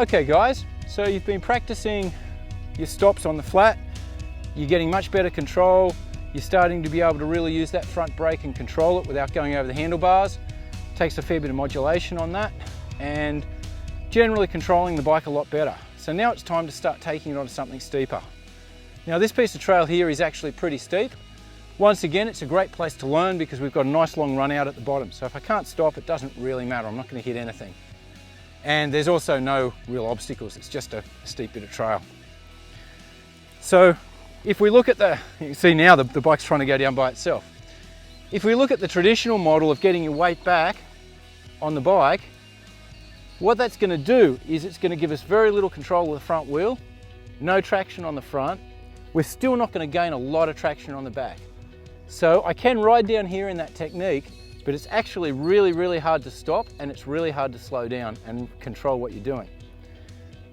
Okay guys, so you've been practicing your stops on the flat, you're getting much better control, you're starting to be able to really use that front brake and control it without going over the handlebars. Takes a fair bit of modulation on that and generally controlling the bike a lot better. So now it's time to start taking it onto something steeper. Now this piece of trail here is actually pretty steep. Once again, it's a great place to learn because we've got a nice long run out at the bottom. So if I can't stop, it doesn't really matter. I'm not going to hit anything. And there's also no real obstacles. It's just a steep bit of trail. So if we look at you can see now the bike's trying to go down by itself. If we look at the traditional model of getting your weight back on the bike, what that's going to do is it's going to give us very little control of the front wheel, no traction on the front. We're still not going to gain a lot of traction on the back. So I can ride down here in that technique, but it's actually really hard to stop and it's really hard to slow down and control what you're doing.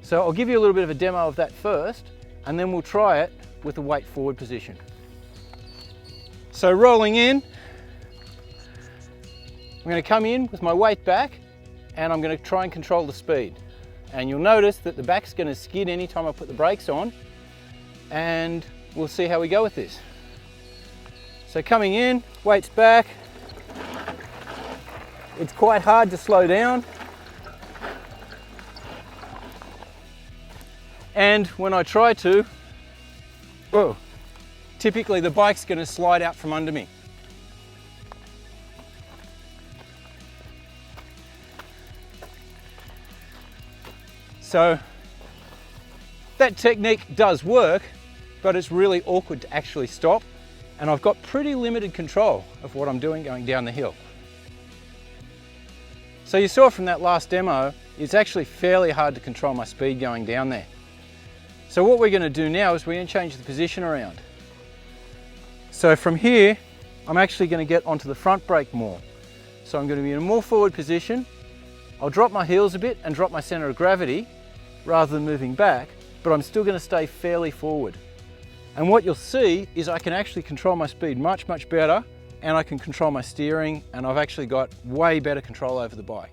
So I'll give you a little bit of a demo of that first, and then we'll try it with a weight forward position. So rolling in, I'm going to come in with my weight back and I'm going to try and control the speed. And you'll notice that the back's going to skid anytime I put the brakes on, and we'll see how we go with this. So coming in, weight's back. It's quite hard to slow down. And when I try to, whoa, typically the bike's going to slide out from under me. So that technique does work, but it's really awkward to actually stop. And I've got pretty limited control of what I'm doing going down the hill. So you saw from that last demo, it's actually fairly hard to control my speed going down there. So what we're going to do now is we're going to change the position around. So from here, I'm actually going to get onto the front brake more. So I'm going to be in a more forward position. I'll drop my heels a bit and drop my center of gravity rather than moving back, but I'm still going to stay fairly forward. And what you'll see is I can actually control my speed much better, and I can control my steering, and I've actually got way better control over the bike.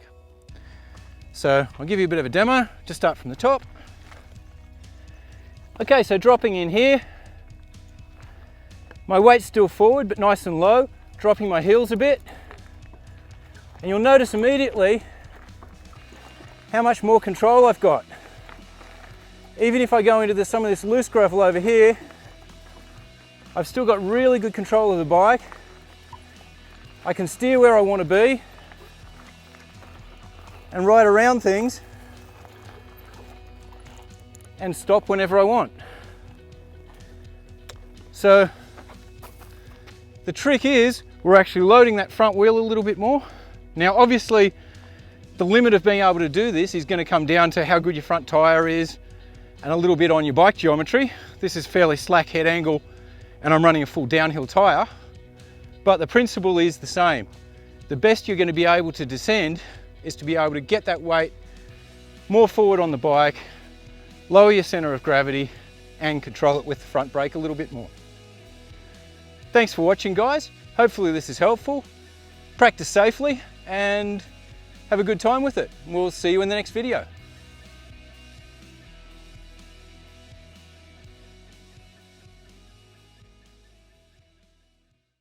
So I'll give you a bit of a demo, just start from the top. Okay, so dropping in here, my weight's still forward but nice and low, dropping my heels a bit, and you'll notice immediately how much more control I've got. Even if I go into some of this loose gravel over here, I've still got really good control of the bike. I can steer where I want to be and ride around things and stop whenever I want. So the trick is we're actually loading that front wheel a little bit more. Now obviously the limit of being able to do this is going to come down to how good your front tyre is and a little bit on your bike geometry. This is fairly slack head angle and I'm running a full downhill tyre, but the principle is the same. The best you're going to be able to descend is to be able to get that weight more forward on the bike, lower your center of gravity and control it with the front brake a little bit more. Thanks for watching guys. Hopefully this is helpful. Practice safely and have a good time with it. We'll see you in the next video.